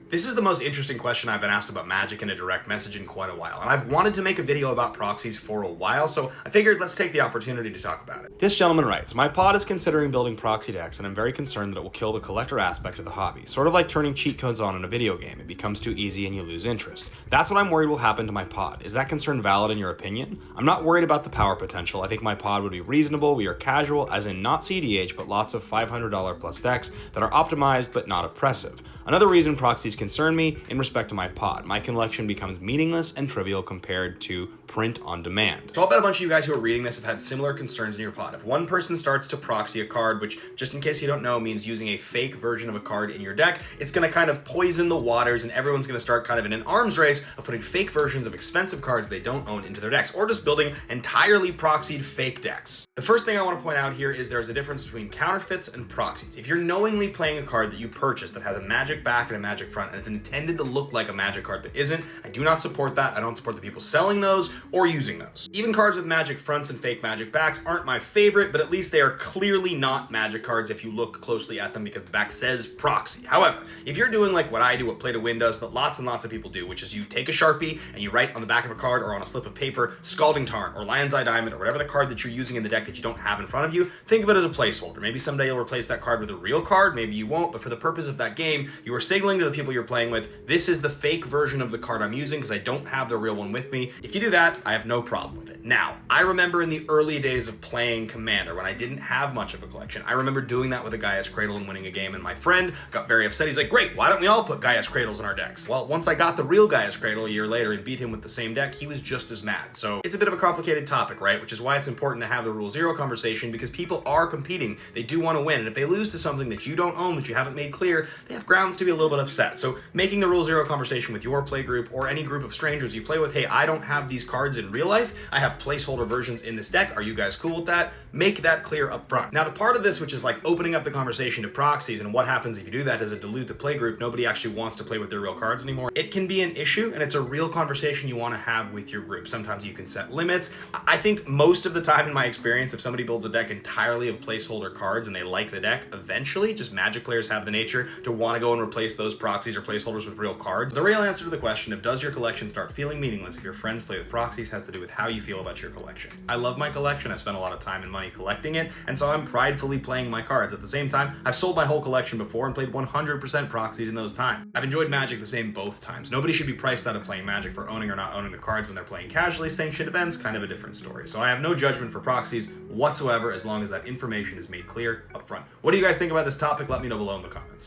This is the most interesting question I've been asked about Magic in a direct message in quite a while, and I've wanted to make a video about proxies for a while, so I figured let's take the opportunity to talk about it. This gentleman writes, my pod is considering building proxy decks, and I'm very concerned that it will kill the collector aspect of the hobby. Sort of like turning cheat codes on in a video game. It becomes too easy and you lose interest. That's what I'm worried will happen to my pod. Is that concern valid in your opinion? I'm not worried about the power potential. I think my pod would be reasonable. We are casual, as in not CDH, but lots of $500 plus decks that are optimized but not oppressive. Another reason proxies concern me, in respect to my pod, my collection becomes meaningless and trivial compared to print on demand. So I'll bet a bunch of you guys who are reading this have had similar concerns in your pod. If one person starts to proxy a card, which just in case you don't know means using a fake version of a card in your deck, it's gonna kind of poison the waters and everyone's gonna start kind of in an arms race of putting fake versions of expensive cards they don't own into their decks, or just building entirely proxied fake decks. The first thing I want to point out here is there's a difference between counterfeits and proxies. If you're knowingly playing a card that you purchased that has a magic back and a magic front and it's intended to look like a magic card but isn't, I do not support that. I don't support the people selling those or using those. Even cards with magic fronts and fake magic backs aren't my favorite, but at least they are clearly not magic cards if you look closely at them because the back says proxy. However, if you're doing like what I do, what Play to Win does, but lots and lots of people do, which is you take a Sharpie and you write on the back of a card or on a slip of paper, Scalding Tarn or Lion's Eye Diamond or whatever the card that you're using in the deck that you don't have in front of you, think of it as a placeholder. Maybe someday you'll replace that card with a real card, maybe you won't, but for the purpose of that game, you are signaling to the people you're playing with, this is the fake version of the card I'm using because I don't have the real one with me. If you do that, I have no problem with it. Now, I remember in the early days of playing Commander, when I didn't have much of a collection, I remember doing that with a Gaia's Cradle and winning a game, and my friend got very upset. He's like, great, why don't we all put Gaia's Cradles in our decks? Well, once I got the real Gaia's Cradle a year later and beat him with the same deck, he was just as mad. So it's a bit of a complicated topic, right? Which is why it's important to have the Rule Zero conversation, because people are competing. They do want to win, and if they lose to something that you don't own, that you haven't made clear, they have grounds to be a little bit upset. So making the Rule Zero conversation with your play group or any group of strangers you play with, hey, I don't have these cards in real life. I have placeholder versions in this deck. Are you guys cool with that? Make that clear up front. Now, the part of this which is like opening up the conversation to proxies and what happens if you do that, does it dilute the play group? Nobody actually wants to play with their real cards anymore. It can be an issue, and it's a real conversation you want to have with your group. Sometimes you can set limits. I think most of the time in my experience, if somebody builds a deck entirely of placeholder cards and they like the deck, eventually just Magic players have the nature to want to go and replace those proxies or placeholders with real cards. The real answer to the question of does your collection start feeling meaningless if your friends play with proxies has to do with how you feel about your collection. I love my collection. I've spent a lot of time and money collecting it, and so I'm pridefully playing my cards. At the same time, I've sold my whole collection before and played 100% proxies in those times. I've enjoyed Magic the same both times. Nobody should be priced out of playing Magic for owning or not owning the cards when they're playing casually. Sanctioned events, kind of a different story. So I have no judgment for proxies whatsoever as long as that information is made clear up front. What do you guys think about this topic? Let me know below in the comments.